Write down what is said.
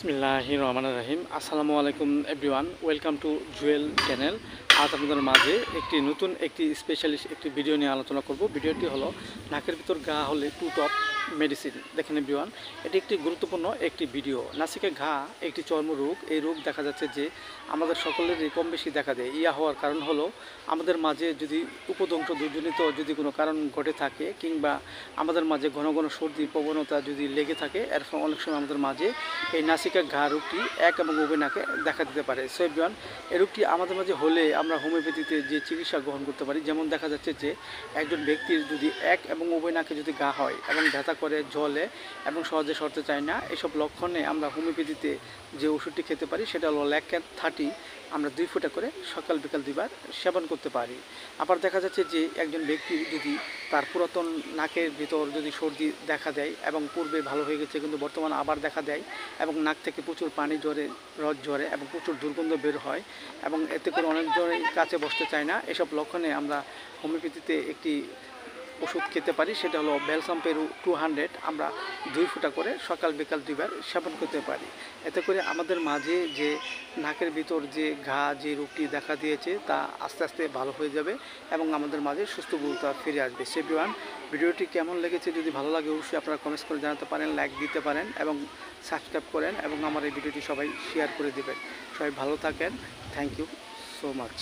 বিসমিল্লাহির রহমানির রহিম। আসসালামু আলাইকুম everyone, welcome to Jewel channel. আজ আপনাদের মাঝে নতুন একটি স্পেশালিস্ট একটি ভিডিও নিয়ে আলোচনা করব। ভিডিওটি হলো নাকের ভিতর ঘা হলে টু টপ মেডিসিন। দেখেন এভরিওয়ান, এটি একটি গুরুত্বপূর্ণ একটি ভিডিও। নাসিকে ঘা একটি চর্মরোগ। এই রোগ দেখা যাচ্ছে যে আমাদের সকলেরই কম বেশি দেখা দেয়। ইয়া হওয়ার কারণ হলো আমাদের মাঝে যদি উপদংশ দুর্জনিত যদি কোনো কারণ ঘটে থাকে, কিংবা আমাদের মাঝে ঘন ঘন সর্দির প্রবণতা যদি লেগে থাকে, এর ফলে অনেক সময় আমাদের মাঝে এই নাসিকা ঘা রোগটি এক এবং উভয় নাকে দেখা দিতে পারে। সো এভরিওয়ান, এই রোগটি আমাদের মাঝে হলে আমরা হোমিওপ্যাথিতে যে চিকিৎসা গ্রহণ করতে পারি। যেমন দেখা যাচ্ছে যে একজন ব্যক্তির যদি এক এবং উভয় নাকে যদি ঘা হয় এবং ব্যথা করে, জ্বলে এবং সহজে সরতে চায় না, এসব লক্ষণে আমরা হোমিওপ্যাথিতে যে ওষুধটি খেতে পারি সেটা হলো ল্যাকেট 30। আমরা 2 ফোঁটা করে সকাল বিকাল 2 বার সেবন করতে পারি। আবার দেখা যাচ্ছে যে একজন ব্যক্তি যদি তার পুরাতন নাকের ভিতর যদি সর্দি দেখা দেয় এবং পূর্বে ভালো হয়ে গেছে কিন্তু বর্তমানে আবার দেখা দেয় এবং নাক থেকে প্রচুর পানি ঝরে, রস ঝরে এবং প্রচুর দুর্গন্ধ বের হয় এবং এতে করে অনেকজনই কাছে বসতে চায় না, এসব লক্ষণে আমরা হোমিওপ্যাথিতে একটি ওষুধ খেতে পারি। সেটা হলো ব্যালসাম পেরু 200। আমরা 2 ফোঁটা করে সকাল বিকাল 2 বার সেবন করতে পারি। এতে করে আমাদের মাঝে যে নাকের ভিতর যে ঘা যে রোগটি দেখা দিয়েছে তা আস্তে আস্তে ভালো হয়ে যাবে এবং আমাদের মাঝে সুস্থ বোধতা ফিরে আসবে। এভরিওয়ান, ভিডিওটি কেমন লেগেছে যদি ভালো লাগে অবশ্যই আপনারা কমেন্টস করে জানাতে পারেন, লাইক দিতে পারেন এবং সাবস্ক্রাইব করেন এবং আমার এই ভিডিওটি সবাই শেয়ার করে দেবেন। সবাই ভালো থাকেন। Thank you so much.